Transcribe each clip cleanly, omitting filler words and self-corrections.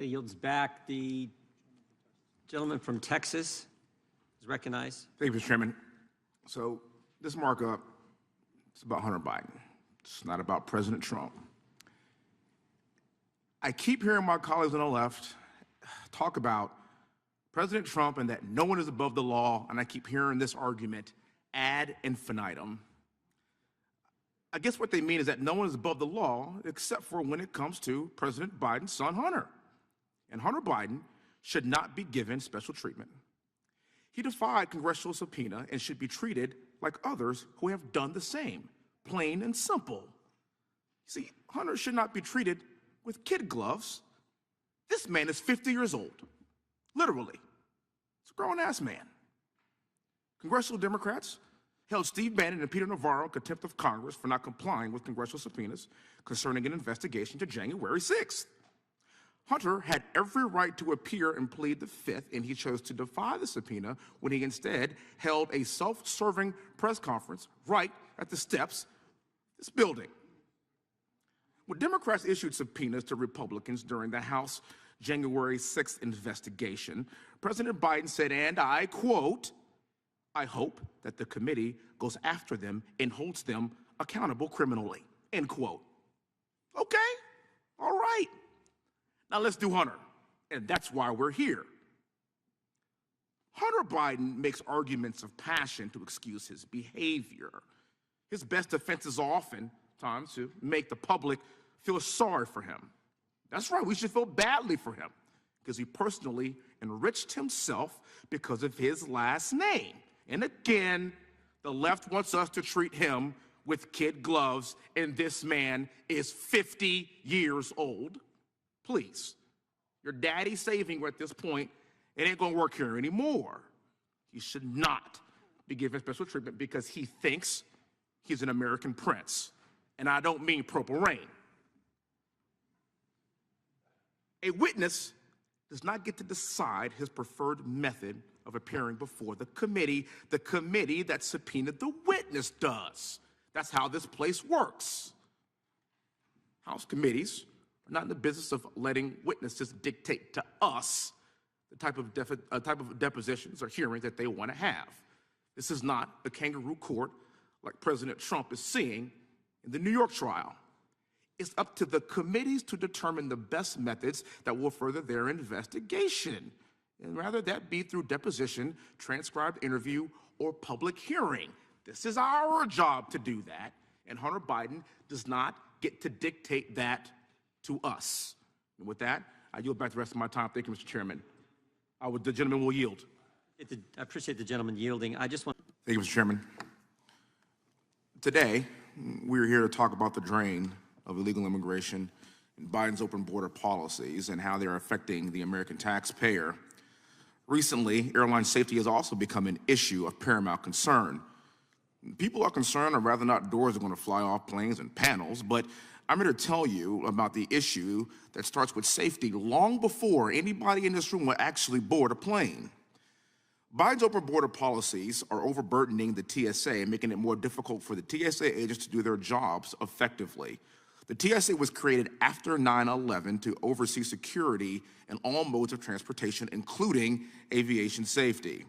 Immediately yields back. The gentleman from Texas is recognized. Thank you, Mr. Chairman. So this markup is about Hunter Biden. It's not about President Trump. I keep hearing my colleagues on the left talk about President Trump and that no one is above the law, and I keep hearing this argument ad infinitum. I guess what they mean is that no one is above the law except for when it comes to President Biden's son, Hunter. And Hunter Biden should not be given special treatment. He defied congressional subpoena and should be treated like others who have done the same, plain and simple. See, Hunter should not be treated with kid gloves. This man is 50 years old, literally. He's a grown-ass man. Congressional Democrats held Steve Bannon and Peter Navarro in contempt of Congress for not complying with congressional subpoenas concerning an investigation to January 6th. Hunter had every right to appear and plead the Fifth, and he chose to defy the subpoena when he instead held a self-serving press conference right at the steps of this building. When Democrats issued subpoenas to Republicans during the House January 6th investigation, President Biden said, and I quote, "I hope that the committee goes after them and holds them accountable criminally," end quote. Okay, all right. Now let's do Hunter, and that's why we're here. Hunter Biden makes arguments of passion to excuse his behavior. His best defense is oftentimes to make the public feel sorry for him. That's right, we should feel badly for him because he personally enriched himself because of his last name. And again, the left wants us to treat him with kid gloves, and this man is 50 years old. Please, your daddy's saving you at this point. It ain't gonna work here anymore. He should not be given special treatment because he thinks he's an American prince. And I don't mean Purple Rain. A witness does not get to decide his preferred method of appearing before the committee. The committee that subpoenaed the witness does. That's how this place works. House committees are not in the business of letting witnesses dictate to us the type of depositions or hearings that they want to have. This is not a kangaroo court like President Trump is seeing in the New York trial. It's up to the committees to determine the best methods that will further their investigation, and rather that be through deposition, transcribed interview, or public hearing. This is our job to do that, and Hunter Biden does not get to dictate that to us. And with that, I yield back the rest of my time. Thank you, Mr. Chairman. The gentleman will yield. I appreciate the gentleman yielding. I just want. Thank you, Mr. Chairman. Today, we're here to talk about the drain of illegal immigration and Biden's open border policies and how they're affecting the American taxpayer. Recently, airline safety has also become an issue of paramount concern. People are concerned, or rather not, doors are going to fly off planes and panels, but I'm here to tell you about the issue that starts with safety long before anybody in this room will actually board a plane. Biden's open border policies are overburdening the TSA and making it more difficult for the TSA agents to do their jobs effectively. The TSA was created after 9/11 to oversee security in all modes of transportation, including aviation safety.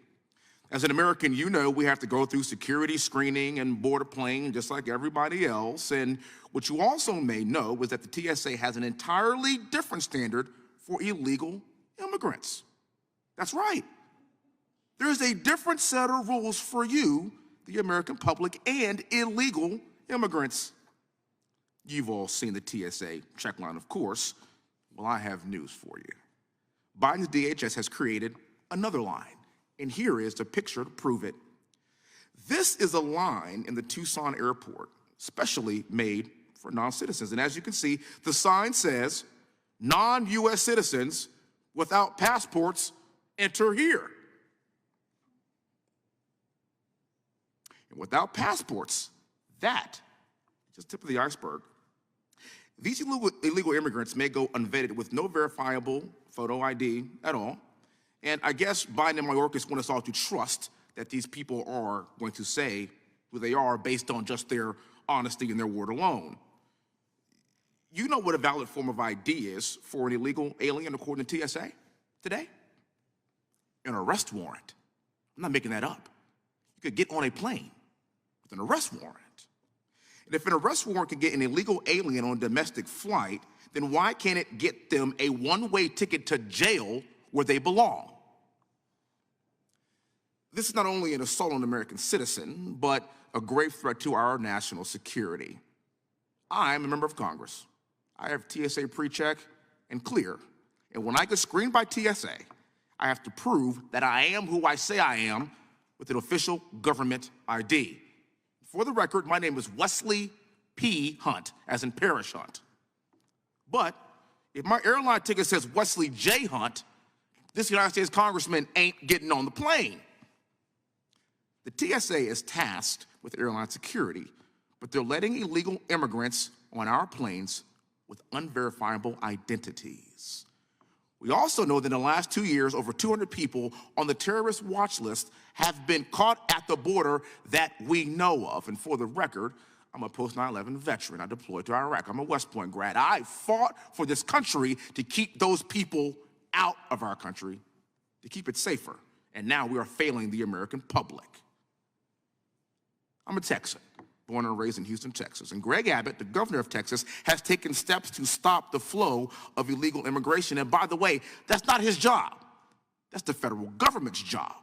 As an American, you know we have to go through security screening and board a plane just like everybody else. And what you also may know is that the TSA has an entirely different standard for illegal immigrants. That's right. There's a different set of rules for you, the American public, and illegal immigrants. You've all seen the TSA check line, of course. Well, I have news for you. Biden's DHS has created another line, and here is the picture to prove it. This is a line in the Tucson airport, specially made for non-citizens. And as you can see, the sign says, non-U.S. citizens without passports enter here. And without passports, that is just the tip of the iceberg. These illegal immigrants may go unvetted with no verifiable photo ID at all. And I guess Biden and Mayorkas want us all to trust that these people are going to say who they are based on just their honesty and their word alone. You know what a valid form of ID is for an illegal alien according to TSA today? An arrest warrant. I'm not making that up. You could get on a plane with an arrest warrant. And if an arrest warrant can get an illegal alien on a domestic flight, then why can't it get them a one-way ticket to jail where they belong? This is not only an assault on an American citizen, but a grave threat to our national security. I'm a member of Congress. I have TSA pre-check and clear. And when I get screened by TSA, I have to prove that I am who I say I am with an official government ID. For the record, my name is Wesley P. Hunt, as in Parish Hunt. But if my airline ticket says Wesley J. Hunt, this United States congressman ain't getting on the plane. The TSA is tasked with airline security, but they're letting illegal immigrants on our planes with unverifiable identities. We also know that in the last 2 years, over 200 people on the terrorist watch list have been caught at the border that we know of. And for the record, I'm a post-9/11 veteran. I deployed to Iraq. I'm a West Point grad. I fought for this country to keep those people out of our country, to keep it safer. And now we are failing the American public. I'm a Texan, born and raised in Houston, Texas. And Greg Abbott, the governor of Texas, has taken steps to stop the flow of illegal immigration. And by the way, that's not his job. That's the federal government's job.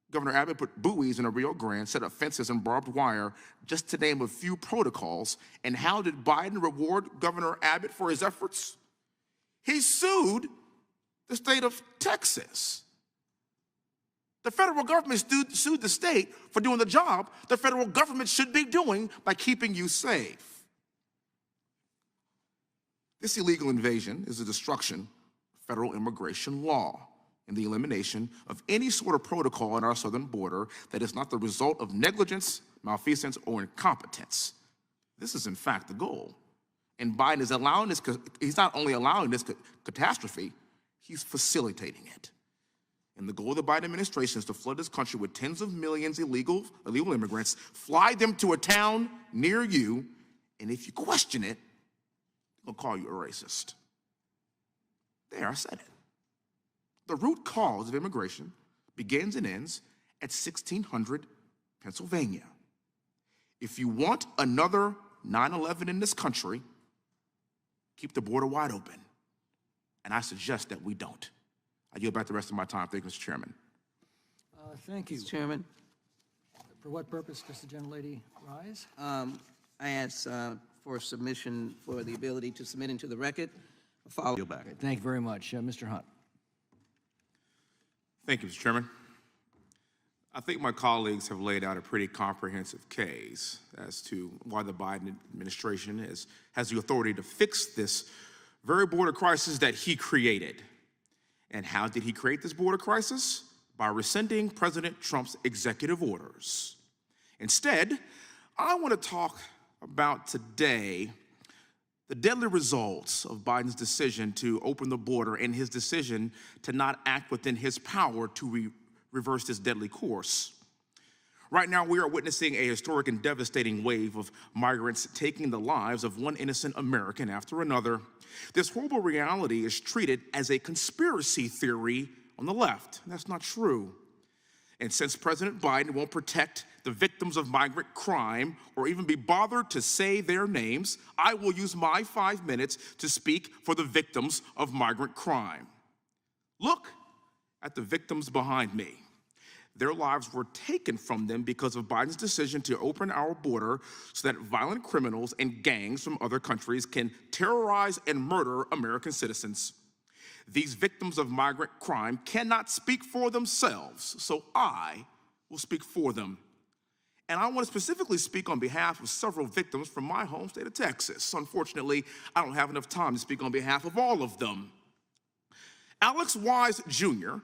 Governor Abbott put buoys in a Rio Grande, set up fences and barbed wire, just to name a few protocols. And how did Biden reward Governor Abbott for his efforts? He sued the state of Texas. The federal government sued the state for doing the job the federal government should be doing by keeping you safe. This illegal invasion is the destruction of federal immigration law and the elimination of any sort of protocol on our southern border that is not the result of negligence, malfeasance, or incompetence. This is, in fact, the goal. And Biden is allowing this, he's not only allowing this catastrophe, he's facilitating it. And the goal of the Biden administration is to flood this country with tens of millions of illegal immigrants, fly them to a town near you, and if you question it, they'll call you a racist. There, I said it. The root cause of immigration begins and ends at 1600 Pennsylvania. If you want another 9/11 in this country, keep the border wide open. And I suggest that we don't. I yield back the rest of my time. Thank you, Mr. Chairman. Thank you. Mr. Chairman, For what purpose does the gentlelady rise? I ask for submission for the ability to submit into the record. Follow back. Thank you very much. Mr. Hunt. Thank you, Mr. Chairman. I think my colleagues have laid out a pretty comprehensive case as to why the Biden administration has the authority to fix this very border crisis that he created. And how did he create this border crisis? By rescinding President Trump's executive orders. Instead, I want to talk about today the deadly results of Biden's decision to open the border and his decision to not act within his power to reverse this deadly course. Right now, we are witnessing a historic and devastating wave of migrants taking the lives of one innocent American after another. This horrible reality is treated as a conspiracy theory on the left. That's not true. And since President Biden won't protect the victims of migrant crime or even be bothered to say their names, I will use my 5 minutes to speak for the victims of migrant crime. Look at the victims behind me. Their lives were taken from them because of Biden's decision to open our border so that violent criminals and gangs from other countries can terrorize and murder American citizens. These victims of migrant crime cannot speak for themselves, so I will speak for them. And I want to specifically speak on behalf of several victims from my home state of Texas. Unfortunately, I don't have enough time to speak on behalf of all of them. Alex Wise Jr.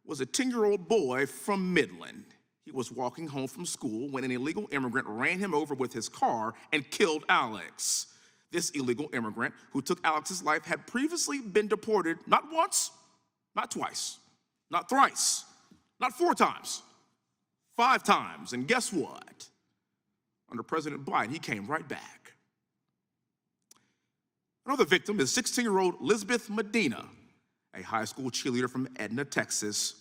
was a 10-year-old boy from Midland. He was walking home from school when an illegal immigrant ran him over with his car and killed Alex. This illegal immigrant who took Alex's life had previously been deported not once, not twice, not thrice, not 4 times, 5 times. And guess what? Under President Biden, he came right back. Another victim is 16-year-old Lisbeth Medina, a high school cheerleader from Edna, Texas.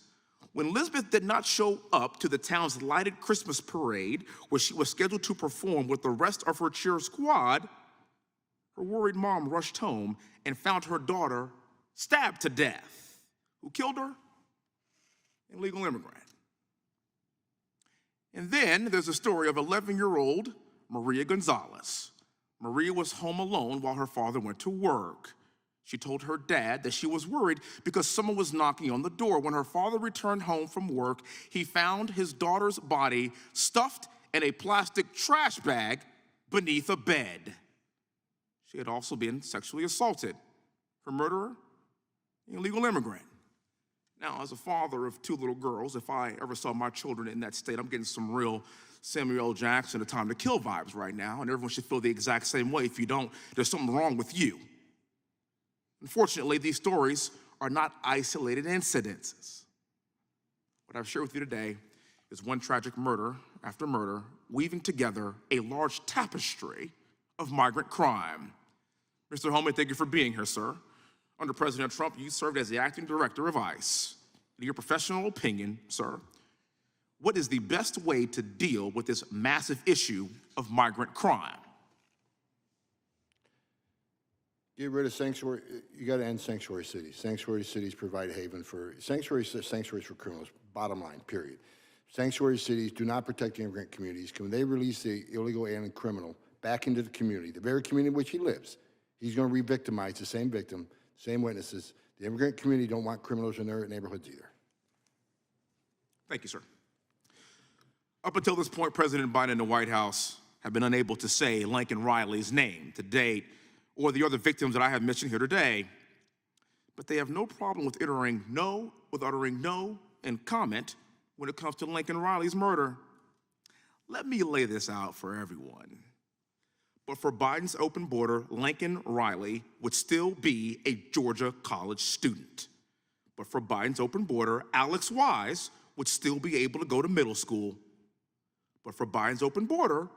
When Lisbeth did not show up to the town's lighted Christmas parade, where she was scheduled to perform with the rest of her cheer squad, her worried mom rushed home and found her daughter stabbed to death. Who killed her? An illegal immigrant. And then there's the story of 11-year-old Maria Gonzalez. Maria was home alone while her father went to work. She told her dad that she was worried because someone was knocking on the door. When her father returned home from work, he found his daughter's body stuffed in a plastic trash bag beneath a bed. She had also been sexually assaulted. Her murderer, an illegal immigrant. Now, as a father of 2 little girls, if I ever saw my children in that state, I'm getting some real Samuel L. Jackson, A Time to Kill vibes right now, and everyone should feel the exact same way. If you don't, there's something wrong with you. Unfortunately, these stories are not isolated incidences. What I've shared with you today is one tragic murder after murder, weaving together a large tapestry of migrant crime. Mr. Holman, thank you for being here, sir. Under President Trump, you served as the acting director of ICE. In your professional opinion, sir, what is the best way to deal with this massive issue of migrant crime? Get rid of sanctuary. You got to end sanctuary cities. Sanctuary cities provide haven for sanctuaries for criminals. Bottom line, period. Sanctuary cities do not protect the immigrant communities. When they release the illegal alien criminal back into the community, the very community in which he lives, he's going to re-victimize the same victim, same witnesses. The immigrant community don't want criminals in their neighborhoods either. Thank you, sir. Up until this point, President Biden and the White House have been unable to say Lincoln Riley's name to date, or the other victims that I have mentioned here today. But they have no problem with uttering no and comment when it comes to Lincoln Riley's murder. Let me lay this out for everyone. But for Biden's open border, Lincoln Riley would still be a Georgia college student. But for Biden's open border, Alex Wise would still be able to go to middle school. But for Biden's open border,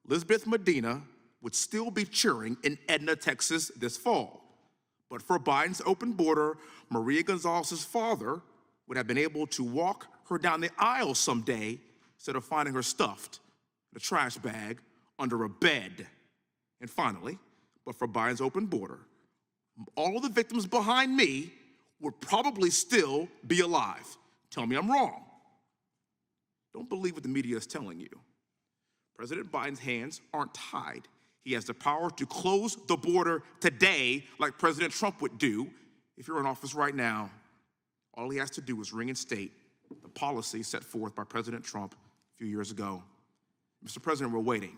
Lisbeth Medina would still be cheering in Edna, Texas this fall. But for Biden's open border, Maria Gonzalez's father would have been able to walk her down the aisle someday instead of finding her stuffed in a trash bag under a bed. And finally, but for Biden's open border, all of the victims behind me would probably still be alive. Tell me I'm wrong. Don't believe what the media is telling you. President Biden's hands aren't tied. He has the power to close the border today like President Trump would do if you're in office right now. All he has to do is reinstate the policy set forth by President Trump a few years ago. Mr. President, we're waiting.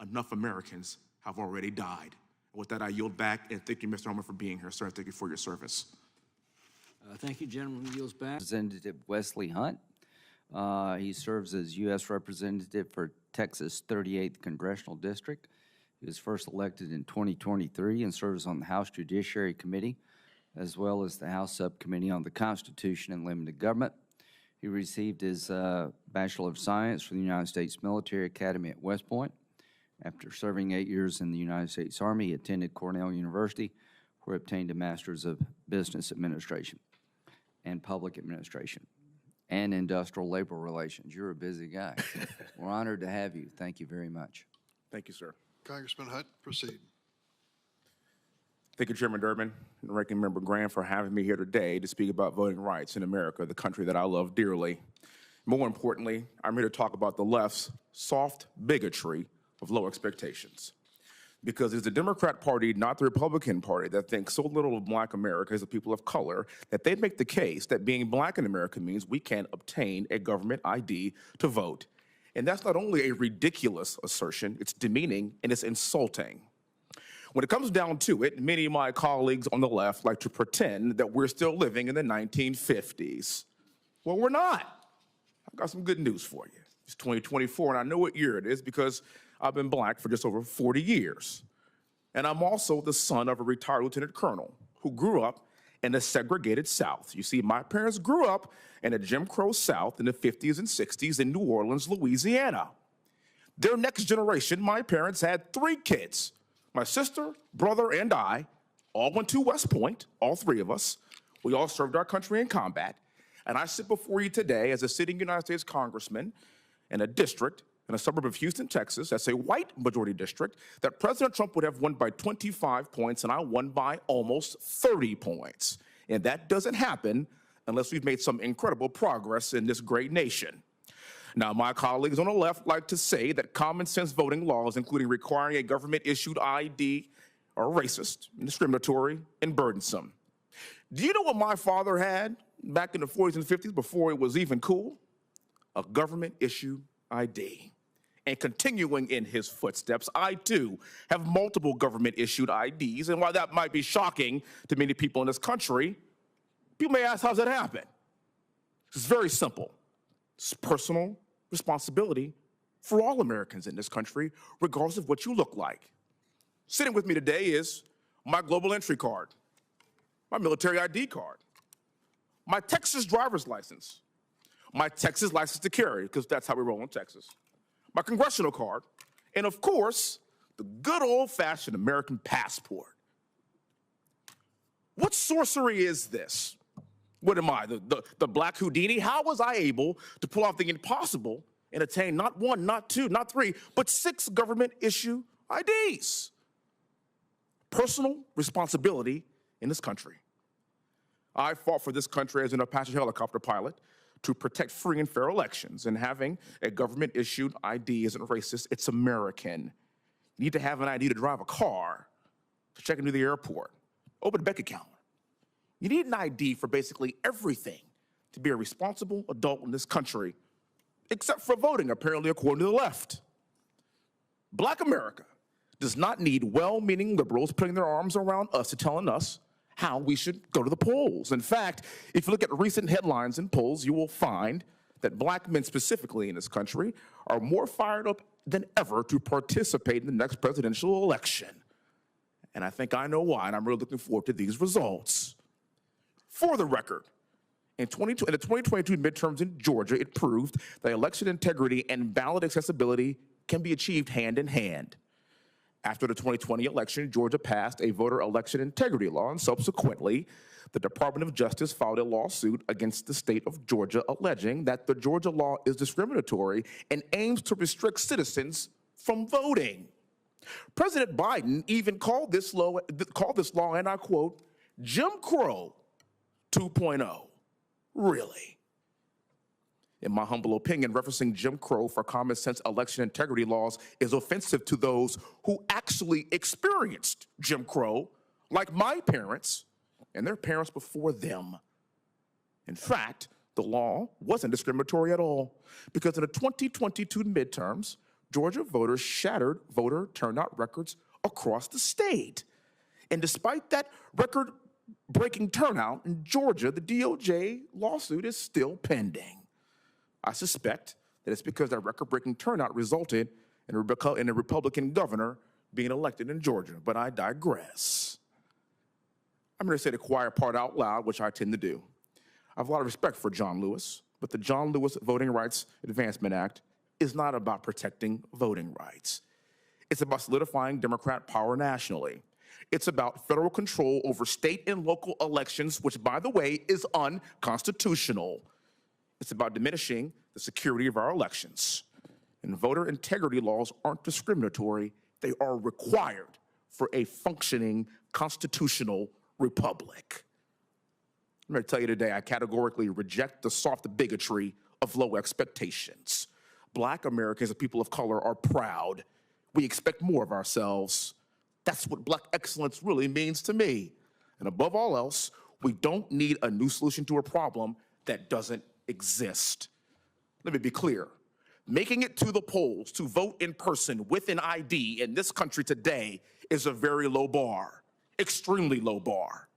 Enough Americans have already died. And with that, I yield back, and thank you, Mr. Holman, for being here, sir. Thank you for your service. Thank you, gentleman. Yields back. Representative Wesley Hunt. He serves as U.S. Representative for Texas 38th Congressional District. He was first elected in 2023 and serves on the House Judiciary Committee, as well as the House Subcommittee on the Constitution and Limited Government. He received his Bachelor of Science from the United States Military Academy at West Point. After serving 8 years in the United States Army, he attended Cornell University, where he obtained a Master's of Business Administration and Public Administration and Industrial Labor Relations. You're a busy guy. We're honored to have you. Thank you very much. Thank you, sir. Congressman Hunt, proceed. Thank you, Chairman Durbin and Ranking Member Graham, for having me here today to speak about voting rights in America, the country that I love dearly. More importantly, I'm here to talk about the left's soft bigotry of low expectations. Because it's the Democrat Party, not the Republican Party, that thinks so little of Black America as a people of color that they make the case that being Black in America means we can't obtain a government ID to vote. And that's not only a ridiculous assertion, it's demeaning and it's insulting. When it comes down to it, many of my colleagues on the left like to pretend that we're still living in the 1950s. Well, we're not. I've got some good news for you. It's 2024, and I know what year it is because I've been Black for just over 40 years. And I'm also the son of a retired lieutenant colonel who grew up in the segregated South. You see, my parents grew up in a Jim Crow South in the 50s and 60s in New Orleans, Louisiana. Their next generation, my parents had 3 kids, my sister, brother, and I, all went to West Point, all three of us. We all served our country in combat. And I sit before you today as a sitting United States congressman in a district in a suburb of Houston, Texas, that's a white majority district, that President Trump would have won by 25 points, and I won by almost 30 points. And that doesn't happen unless we've made some incredible progress in this great nation. Now, my colleagues on the left like to say that common sense voting laws, including requiring a government-issued ID, are racist, discriminatory, and burdensome. Do you know what my father had back in the 40s and 50s before it was even cool? A government-issued ID. And continuing in his footsteps, I too have multiple government-issued IDs, and while that might be shocking to many people in this country, people may ask, how does that happen? It's very simple. It's personal responsibility for all Americans in this country, regardless of what you look like. Sitting with me today is my global entry card, my military ID card, my Texas driver's license, my Texas license to carry, because that's how we roll in Texas, my congressional card, and of course, the good old-fashioned American passport. What sorcery is this? What am I, the Black Houdini? How was I able to pull off the impossible and attain not one, not two, not three, but 6 government-issue IDs? Personal responsibility in this country. I fought for this country as an Apache helicopter pilot to protect free and fair elections, and having a government-issued ID isn't racist, it's American. You need to have an ID to drive a car, to check into the airport, open a bank account. You need an ID for basically everything to be a responsible adult in this country, except for voting, apparently, according to the left. Black America does not need well-meaning liberals putting their arms around us and telling us how we should go to the polls. In fact, if you look at recent headlines and polls, you will find that black men specifically in this country are more fired up than ever to participate in the next presidential election. And I think I know why, and I'm really looking forward to these results. For the record, in the 2022 midterms in Georgia, it proved that election integrity and ballot accessibility can be achieved hand in hand. After the 2020 election, Georgia passed a voter election integrity law, and subsequently, the Department of Justice filed a lawsuit against the state of Georgia alleging that the Georgia law is discriminatory and aims to restrict citizens from voting. President Biden even called this law, and I quote, Jim Crow 2.0. Really? In my humble opinion, referencing Jim Crow for common sense election integrity laws is offensive to those who actually experienced Jim Crow, like my parents and their parents before them. In fact, the law wasn't discriminatory at all, because in the 2022 midterms, Georgia voters shattered voter turnout records across the state. And despite that record-breaking turnout in Georgia, the DOJ lawsuit is still pending. I suspect that it's because that record-breaking turnout resulted in a Republican governor being elected in Georgia, but I digress. I'm going to say the quiet part out loud, which I tend to do. I have a lot of respect for John Lewis, but the John Lewis Voting Rights Advancement Act is not about protecting voting rights. It's about solidifying Democrat power nationally. It's about federal control over state and local elections, which, by the way, is unconstitutional. It's about diminishing the security of our elections. And voter integrity laws aren't discriminatory. They are required for a functioning constitutional republic. I'm going to tell you today, I categorically reject the soft bigotry of low expectations. Black Americans and people of color are proud. We expect more of ourselves. That's what Black excellence really means to me. And above all else, we don't need a new solution to a problem that doesn't exist. Let me be clear. Making it to the polls to vote in person with an ID in this country today is a very low bar, extremely low bar.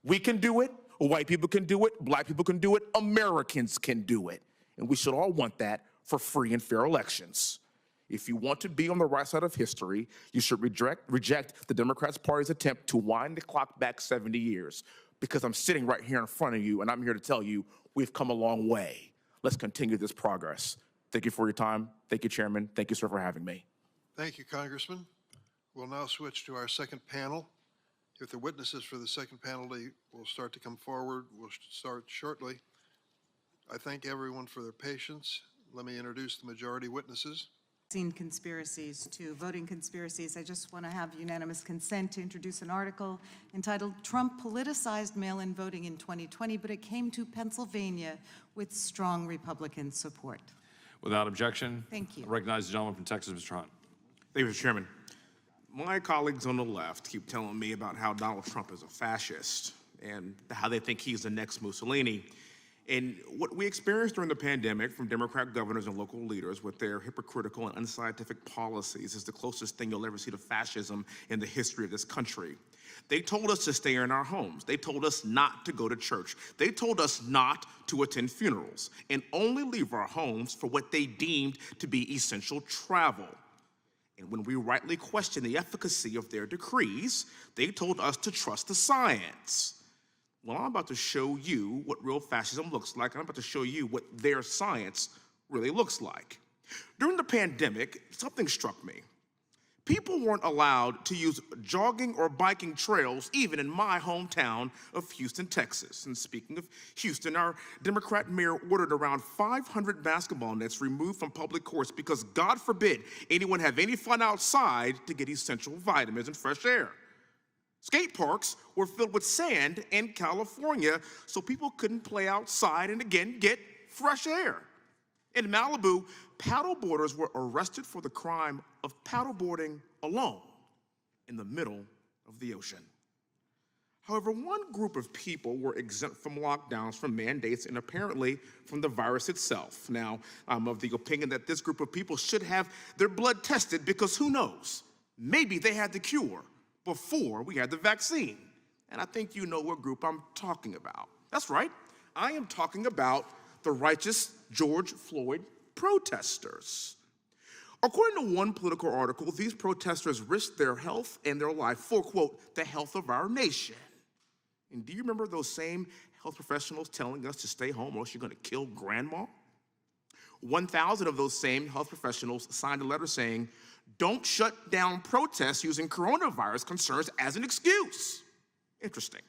We can do it, white people can do it, black people can do it, Americans can do it. And we should all want that for free and fair elections. If you want to be on the right side of history, you should reject the Democrats' party's attempt to wind the clock back 70 years. Because I'm sitting right here in front of you, and I'm here to tell you we've come a long way. Let's continue this progress. Thank you for your time. Thank you, Chairman. Thank you, sir, for having me. Thank you, Congressman. We'll now switch to our second panel. If the witnesses for the second penalty will start to come forward, we'll start shortly. I thank everyone for their patience. Let me introduce the majority witnesses. Conspiracies to voting conspiracies. I just want to have unanimous consent to introduce an article entitled "Trump Politicized Mail-in Voting in 2020, but it came to Pennsylvania with strong Republican support." Without objection. Thank you. I recognize the gentleman from Texas, Mr. Hunt. Thank you, Mr. Chairman. My colleagues on the left keep telling me about how Donald Trump is a fascist and how they think he's the next Mussolini. And what we experienced during the pandemic from Democrat governors and local leaders with their hypocritical and unscientific policies is the closest thing you'll ever see to fascism in the history of this country. They told us to stay in our homes. They told us not to go to church. They told us not to attend funerals and only leave our homes for what they deemed to be essential travel. And when we rightly questioned the efficacy of their decrees, they told us to trust the science. Well, I'm about to show you what real fascism looks like. I'm about to show you what their science really looks like. During the pandemic, something struck me. People weren't allowed to use jogging or biking trails, even in my hometown of Houston, Texas. And speaking of Houston, our Democrat mayor ordered around 500 basketball nets removed from public courts because, God forbid, anyone have any fun outside to get essential vitamins and fresh air. Skate parks were filled with sand in California, so people couldn't play outside and again get fresh air. In Malibu, paddleboarders were arrested for the crime of paddleboarding alone in the middle of the ocean. However, one group of people were exempt from lockdowns, from mandates, and apparently from the virus itself. Now, I'm of the opinion that this group of people should have their blood tested because who knows? Maybe they had the cure before we had the vaccine. And I think you know what group I'm talking about. That's right, I am talking about the righteous George Floyd protesters. According to one political article, these protesters risked their health and their life for, quote, the health of our nation. And do you remember those same health professionals telling us to stay home or else you're gonna kill grandma? 1,000 of those same health professionals signed a letter saying, don't shut down protests using coronavirus concerns as an excuse. Interesting,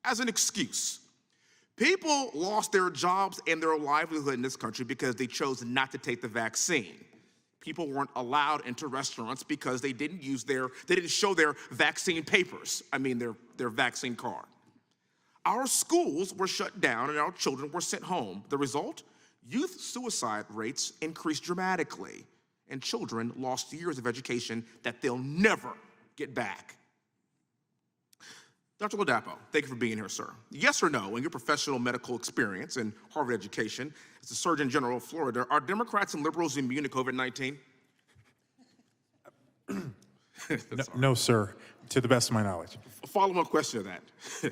as an excuse. People lost their jobs and their livelihood in this country because they chose not to take the vaccine. People weren't allowed into restaurants because they didn't show their vaccine papers, their vaccine card. Our schools were shut down and our children were sent home. The result? Youth suicide rates increased dramatically, and children lost years of education that they'll never get back. Dr. Ladapo, thank you for being here, sir. Yes or no, in your professional medical experience and Harvard education, as the Surgeon General of Florida, are Democrats and liberals immune to COVID-19? No, sir, to the best of my knowledge. A follow-up question to that.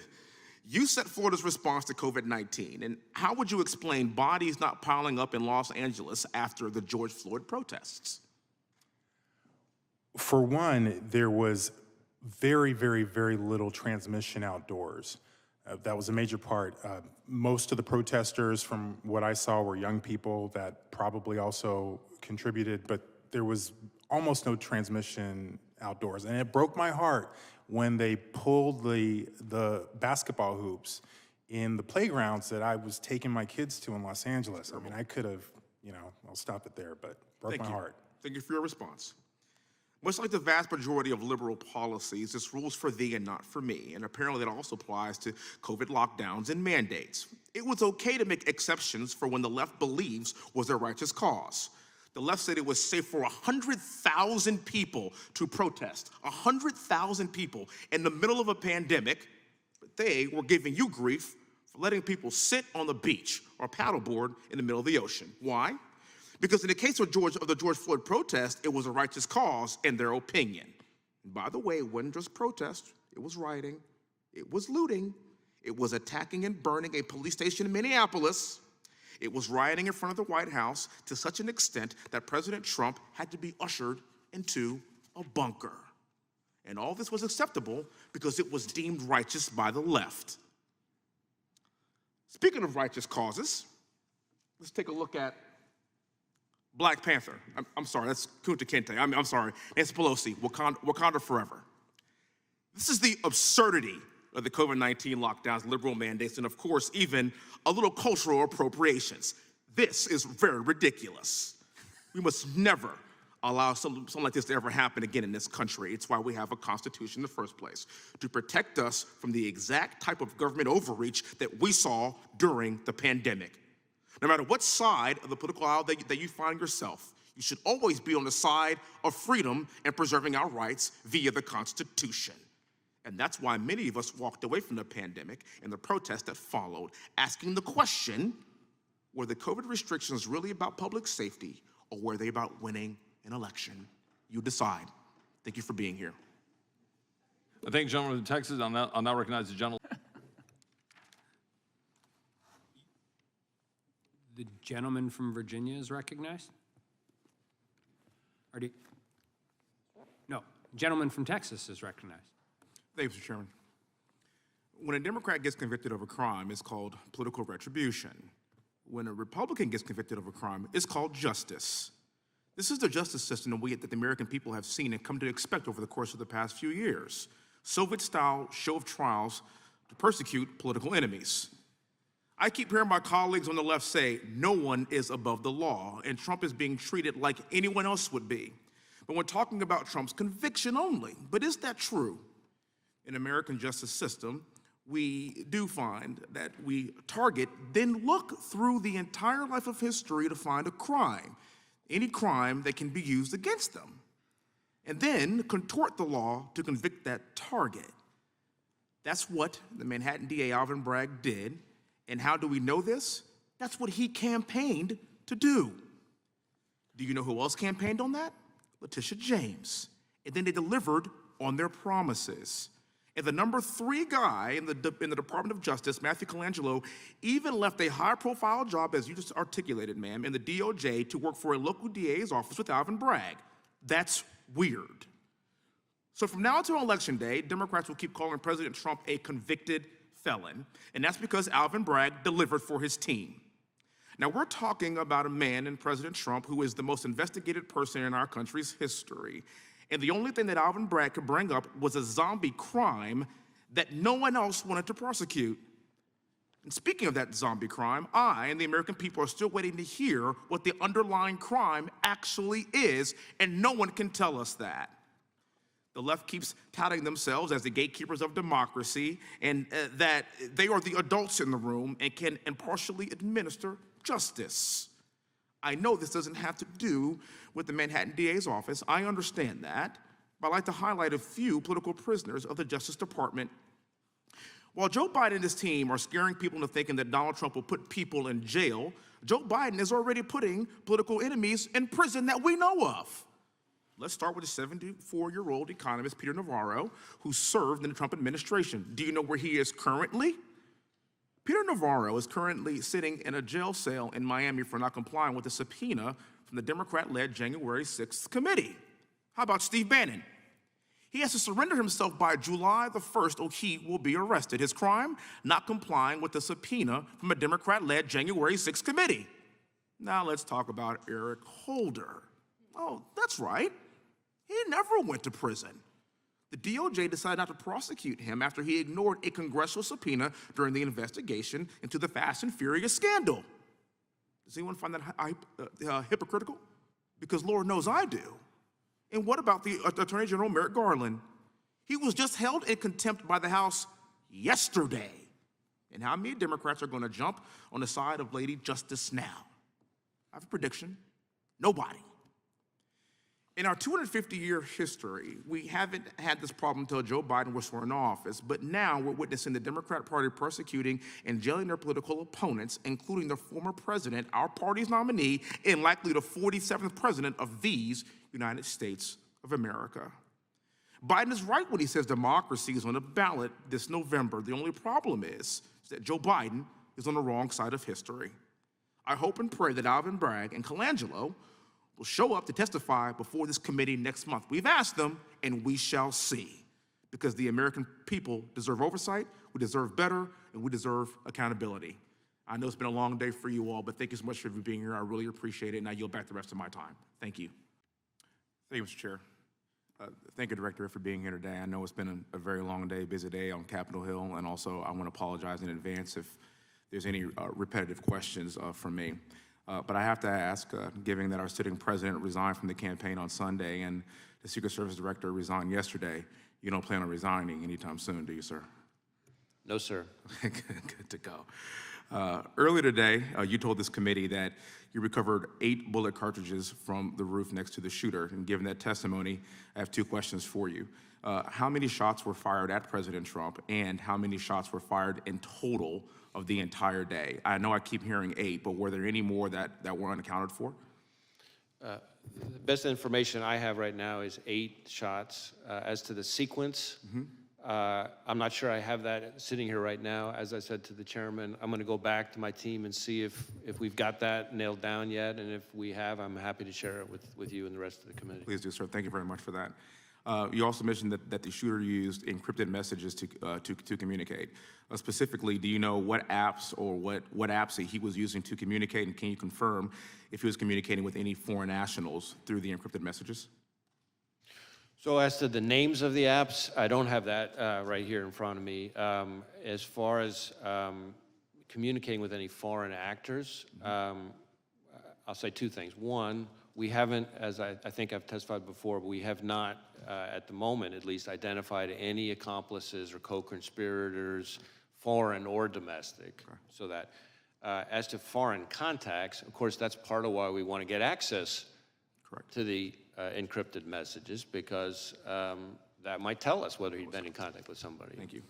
You set Florida's response to COVID-19, and how would you explain bodies not piling up in Los Angeles after the George Floyd protests? For one, there was very, very, very little transmission outdoors. That was a major part. Most of the protesters, from what I saw, were young people that probably also contributed, but there was almost no transmission outdoors. And it broke my heart when they pulled the basketball hoops in the playgrounds that I was taking my kids to in Los Angeles. I mean, I could have, I'll stop it there, but broke my heart. Thank you for your response. Much like the vast majority of liberal policies, this rule's for thee and not for me, and apparently that also applies to COVID lockdowns and mandates. It was okay to make exceptions for when the left believes was a righteous cause. The left said it was safe for 100,000 people to protest, 100,000 people in the middle of a pandemic, but they were giving you grief for letting people sit on the beach or paddleboard in the middle of the ocean. Why? Because in the case of the George Floyd protest, it was a righteous cause in their opinion. And by the way, it wasn't just protest, it was rioting, it was looting, it was attacking and burning a police station in Minneapolis. It was rioting in front of the White House to such an extent that President Trump had to be ushered into a bunker. And all this was acceptable because it was deemed righteous by the left. Speaking of righteous causes, let's take a look at Black Panther. I'm sorry, that's Kunta Kinte. I'm sorry, Nancy Pelosi, Wakanda Forever. This is the absurdity of the COVID-19 lockdowns, liberal mandates, and of course, even a little cultural appropriations. This is very ridiculous. We must never allow something like this to ever happen again in this country. It's why we have a constitution in the first place, to protect us from the exact type of government overreach that we saw during the pandemic. No matter what side of the political aisle that you find yourself, you should always be on the side of freedom and preserving our rights via the Constitution. And that's why many of us walked away from the pandemic and the protests that followed, asking the question, were the COVID restrictions really about public safety, or were they about winning an election? You decide. Thank you for being here. I thank the gentleman from Texas. I'll now recognize the gentleman. The gentleman from Virginia is recognized? Or do you, no, gentleman from Texas is recognized. Thank you, Mr. Chairman. When a Democrat gets convicted of a crime, it's called political retribution. When a Republican gets convicted of a crime, it's called justice. This is the justice system that the American people have seen and come to expect over the course of the past few years. Soviet-style show of trials to persecute political enemies. I keep hearing my colleagues on the left say, no one is above the law, and Trump is being treated like anyone else would be. But we're talking about Trump's conviction only. But is that true? In American justice system, we do find that we target, then look through the entire life of history to find a crime, any crime that can be used against them, and then contort the law to convict that target. That's what the Manhattan DA Alvin Bragg did. And how do we know this? That's what he campaigned to do. Do you know who else campaigned on that? Letitia James. And then they delivered on their promises. And the number 3 guy in the Department of Justice, Matthew Colangelo, even left a high-profile job, as you just articulated, ma'am, in the DOJ to work for a local DA's office with Alvin Bragg. That's weird. So from now until Election Day, Democrats will keep calling President Trump a convicted felon, and that's because Alvin Bragg delivered for his team. Now, we're talking about a man in President Trump who is the most investigated person in our country's history. And the only thing that Alvin Bragg could bring up was a zombie crime that no one else wanted to prosecute. And speaking of that zombie crime, I and the American people are still waiting to hear what the underlying crime actually is, and no one can tell us that. The left keeps touting themselves as the gatekeepers of democracy and that they are the adults in the room and can impartially administer justice. I know this doesn't have to do with the Manhattan DA's office. I understand that, but I'd like to highlight a few political prisoners of the Justice Department. While Joe Biden and his team are scaring people into thinking that Donald Trump will put people in jail, Joe Biden is already putting political enemies in prison that we know of. Let's start with the 74-year-old economist, Peter Navarro, who served in the Trump administration. Do you know where he is currently? Peter Navarro is currently sitting in a jail cell in Miami for not complying with a subpoena from the Democrat-led January 6th committee. How about Steve Bannon? He has to surrender himself by July the 1st or he will be arrested. His crime, not complying with the subpoena from a Democrat-led January 6th committee. Now let's talk about Eric Holder. Oh, that's right. He never went to prison. The DOJ decided not to prosecute him after he ignored a congressional subpoena during the investigation into the Fast and Furious scandal. Does anyone find that hypocritical? Because Lord knows I do. And what about the Attorney General Merrick Garland? He was just held in contempt by the House yesterday. And how many Democrats are going to jump on the side of Lady Justice now? I have a prediction. Nobody. In our 250-year history, we haven't had this problem until Joe Biden was sworn in office, but now we're witnessing the Democrat Party persecuting and jailing their political opponents, including the former president, our party's nominee, and likely the 47th president of these United States of America. Biden is right when he says democracy is on the ballot this November. The only problem is that Joe Biden is on the wrong side of history. I hope and pray that Alvin Bragg and Colangelo will show up to testify before this committee next month. We've asked them, and we shall see. Because the American people deserve oversight, we deserve better, and we deserve accountability. I know it's been a long day for you all, but thank you so much for being here. I really appreciate it, and I yield back the rest of my time. Thank you. Thank you, Mr. Chair. Thank you, Director, for being here today. I know it's been a very long day, busy day on Capitol Hill, and also I want to apologize in advance if there's any repetitive questions from me. But I have to ask, given that our sitting president resigned from the campaign on Sunday and the Secret Service Director resigned yesterday, you don't plan on resigning anytime soon, do you, sir? No, sir. Good to go. Earlier today, you told this committee that you recovered 8 bullet cartridges from the roof next to the shooter. And given that testimony, I have 2 questions for you. How many shots were fired at President Trump, and how many shots were fired in total of the entire day? I know I keep hearing 8, but were there any more that were unaccounted for? The best information I have right now is 8 shots. As to the sequence, I'm not sure I have that sitting here right now. As I said to the chairman, I'm going to go back to my team and see if we've got that nailed down yet, and if we have, I'm happy to share it with you and the rest of the committee. Please do, sir. Thank you very much for that. You also mentioned that the shooter used encrypted messages to communicate. Specifically, do you know what apps or what apps that he was using to communicate, and can you confirm if he was communicating with any foreign nationals through the encrypted messages? So as to the names of the apps, I don't have that right here in front of me. As far as communicating with any foreign actors, I'll say 2 things. One, we haven't, as I think I've testified before, but we have not, at the moment at least, identified any accomplices or co-conspirators, foreign or domestic. Okay. So that, as to foreign contacts, of course, that's part of why we want to get access to the encrypted messages, because that might tell us whether he'd been in contact with somebody. Thank you.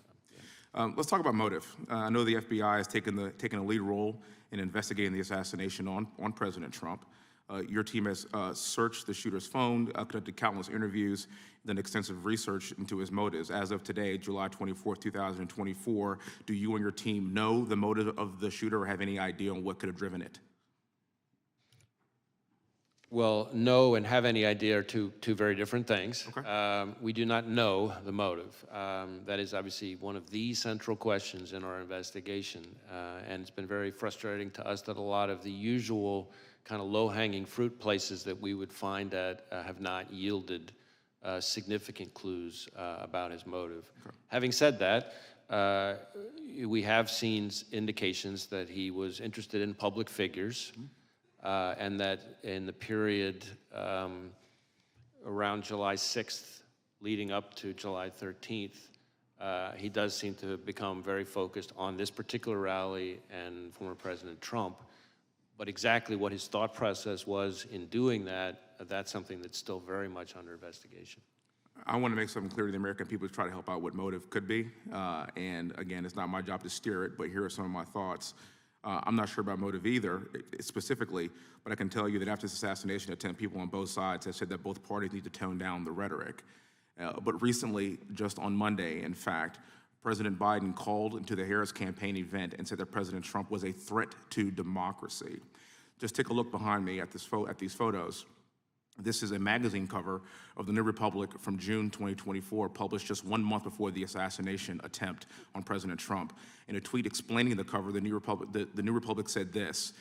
Let's talk about motive. I know the FBI has taken a lead role in investigating the assassination on President Trump. Your team has searched the shooter's phone, conducted countless interviews, done extensive research into his motives. As of today, July 24th, 2024, do you and your team know the motive of the shooter or have any idea on what could have driven it? Well, know and have any idea are two very different things. Okay. We do not know the motive. That is obviously one of the central questions in our investigation. And it's been very frustrating to us that a lot of the usual kind of low-hanging fruit places that we would find at have not yielded significant clues about his motive. Okay. Having said that, we have seen indications that he was interested in public figures. And that in the period around July 6th, leading up to July 13th, he does seem to have become very focused on this particular rally and former President Trump. But exactly what his thought process was in doing that, that's something that's still very much under investigation. I want to make something clear to the American people to try to help out what motive could be. And again, it's not my job to steer it, but here are some of my thoughts. I'm not sure about motive either, specifically, but I can tell you that after this assassination attempt, people on both sides have said that both parties need to tone down the rhetoric. But recently, just on Monday, in fact, President Biden called into the Harris campaign event and said that President Trump was a threat to democracy. Just take a look behind me at these photos. This is a magazine cover of the New Republic from June 2024, published just 1 month before the assassination attempt on President Trump. In a tweet explaining the cover, the New Republic said this: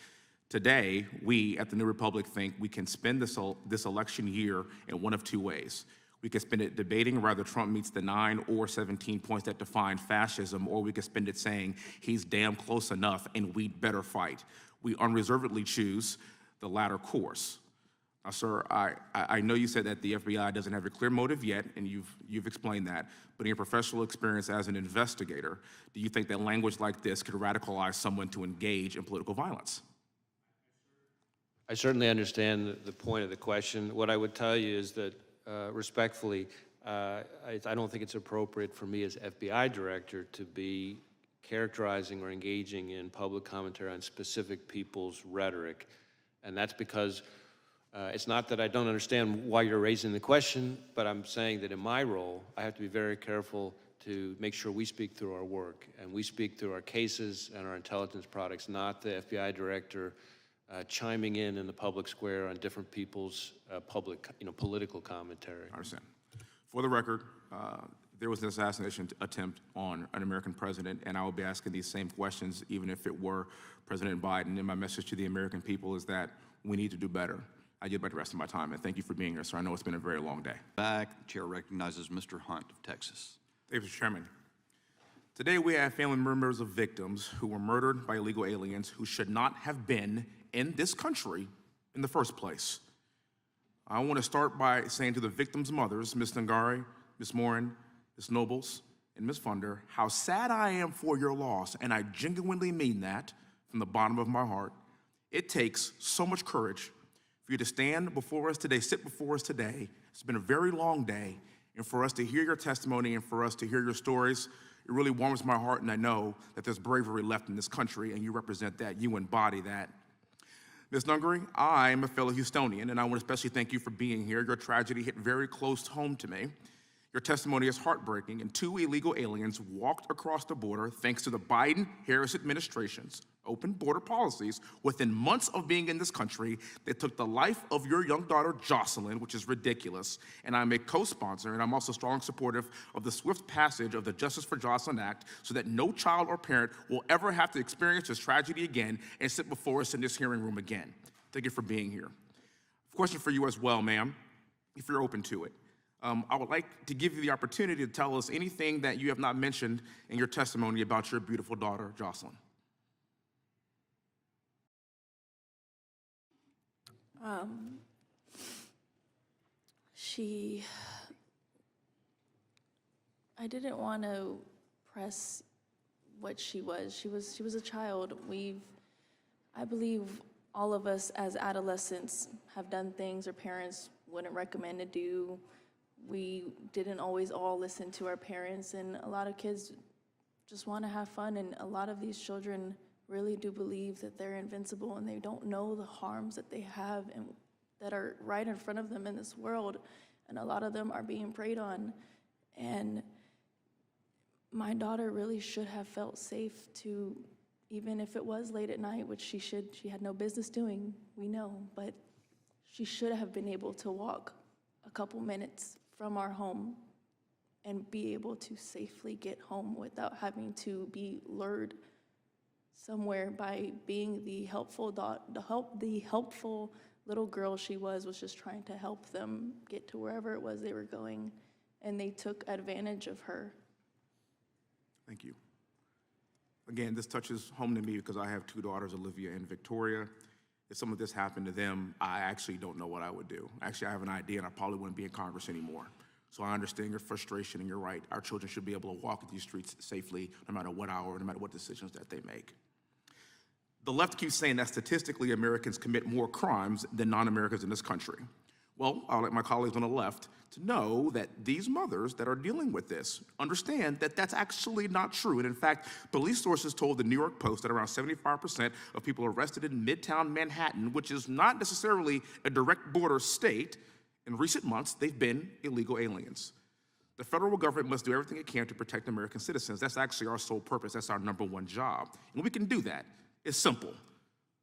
"Today, we at the New Republic think we can spend this election year in one of 2 ways. We could spend it debating whether Trump meets the 9 or 17 points that define fascism, or we could spend it saying he's damn close enough and we'd better fight. We unreservedly choose the latter course." Now, sir, I know you said that the FBI doesn't have a clear motive yet, and you've explained that, but in your professional experience as an investigator, do you think that language like this could radicalize someone to engage in political violence? I certainly understand the point of the question. What I would tell you is that, respectfully, I don't think it's appropriate for me as FBI director to be characterizing or engaging in public commentary on specific people's rhetoric. And that's because it's not that I don't understand why you're raising the question, but I'm saying that in my role, I have to be very careful to make sure we speak through our work and we speak through our cases and our intelligence products, not the FBI director chiming in the public square on different people's political commentary. I understand. For the record, there was an assassination attempt on an American president, and I will be asking these same questions even if it were President Biden. And my message to the American people is that we need to do better. I yield back the rest of my time, and thank you for being here, sir. I know it's been a very long day. Back, the chair recognizes Mr. Hunt of Texas. Thank you, Mr. Chairman. Today, we have family members of victims who were murdered by illegal aliens who should not have been in this country in the first place. I want to start by saying to the victims' mothers, Ms. Ngari, Ms. Morin, Ms. Nobles, and Ms. Funder, how sad I am for your loss, and I genuinely mean that from the bottom of my heart. It takes so much courage for you to stand before us today, sit before us today. It's been a very long day, and for us to hear your testimony and for us to hear your stories, it really warms my heart, and I know that there's bravery left in this country, and you represent that, you embody that. Ms. Ngari, I am a fellow Houstonian, and I want to especially thank you for being here. Your tragedy hit very close home to me. Your testimony is heartbreaking, and 2 illegal aliens walked across the border thanks to the Biden-Harris administration's open border policies. Within months of being in this country, they took the life of your young daughter, Jocelyn, which is ridiculous, and I'm a co-sponsor, and I'm also strongly supportive of the swift passage of the Justice for Jocelyn Act so that no child or parent will ever have to experience this tragedy again and sit before us in this hearing room again. Thank you for being here. Question for you as well, ma'am, if you're open to it. I would like to give you the opportunity to tell us anything that you have not mentioned in your testimony about your beautiful daughter, Jocelyn. I didn't want to press what she was. She was a child. I believe all of us as adolescents have done things our parents wouldn't recommend to do. We didn't always all listen to our parents, and a lot of kids just want to have fun, and a lot of these children really do believe that they're invincible, and they don't know the harms that they have and that are right in front of them in this world, and a lot of them are being preyed on. And my daughter really should have felt safe to, even if it was late at night, which she had no business doing, we know, but she should have been able to walk a couple minutes from our home and be able to safely get home without having to be lured somewhere by being the helpful little girl she was just trying to help them get to wherever it was they were going, and they took advantage of her. Thank you. Again, this touches home to me because I have 2 daughters, Olivia and Victoria. If some of this happened to them, I actually don't know what I would do. Actually, I have an idea, and I probably wouldn't be in Congress anymore. So I understand your frustration, and you're right. Our children should be able to walk these streets safely, no matter what hour, no matter what decisions that they make. The left keeps saying that statistically Americans commit more crimes than non-Americans in this country. Well, I'll let my colleagues on the left to know that these mothers that are dealing with this understand that that's actually not true. And in fact, police sources told the New York Post that around 75% of people arrested in Midtown Manhattan, which is not necessarily a direct border state, in recent months, they've been illegal aliens. The federal government must do everything it can to protect American citizens. That's actually our sole purpose. That's our #1 job. And we can do that. It's simple.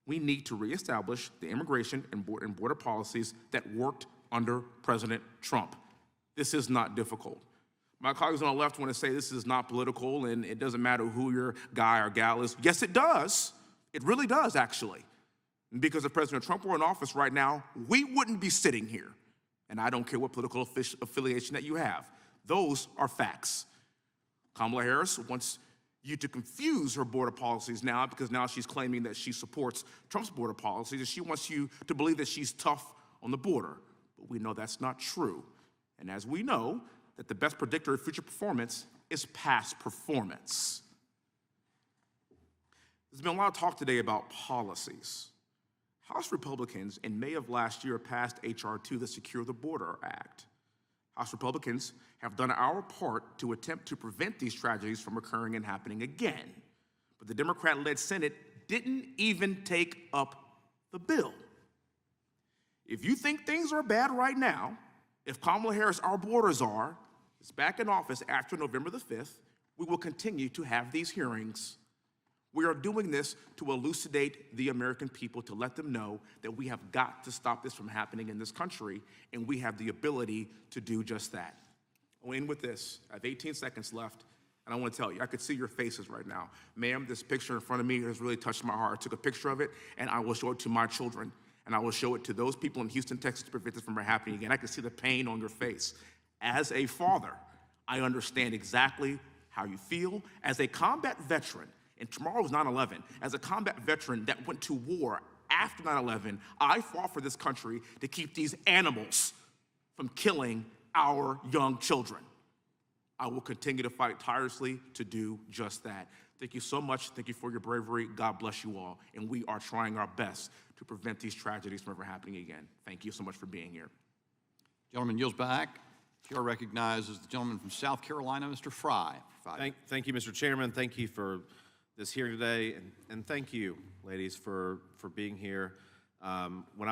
We need to reestablish the immigration and border policies that worked under President Trump. This is not difficult. My colleagues on the left want to say this is not political and it doesn't matter who your guy or gal is. Yes, it does. It really does, actually. And because if President Trump were in office right now, we wouldn't be sitting here. And I don't care what political affiliation that you have. Those are facts. Kamala Harris wants you to confuse her border policies now because now she's claiming that she supports Trump's border policies and she wants you to believe that she's tough on the border. But we know that's not true. And as we know, that the best predictor of future performance is past performance. There's been a lot of talk today about policies. House Republicans in May of last year passed H.R. 2, the Secure the Border Act. House Republicans have done our part to attempt to prevent these tragedies from occurring and happening again. But the Democrat-led Senate didn't even take up the bill. If you think things are bad right now, if Kamala Harris, our borders are, is back in office after November the 5th, we will continue to have these hearings. We are doing this to elucidate the American people, to let them know that we have got to stop this from happening in this country, and we have the ability to do just that. I'll end with this. I have 18 seconds left, and I want to tell you, I could see your faces right now. Ma'am, this picture in front of me has really touched my heart. I took a picture of it, and I will show it to my children. and I will show it to those people in Houston, Texas to prevent this from happening again. I can see the pain on your face. As a father, I understand exactly how you feel. As a combat veteran, and tomorrow is 9/11, as a combat veteran that went to war after 9/11, I fought for this country to keep these animals from killing our young children. I will continue to fight tirelessly to do just that. Thank you so much. Thank you for your bravery. God bless you all. And we are trying our best to prevent these tragedies from ever happening again. Thank you so much for being here. Gentleman yields back. Chair recognizes the gentleman from South Carolina, Mr. Fry. Thank you, Mr. Chairman. Thank you for this hearing today, and thank you, ladies, for being here. When I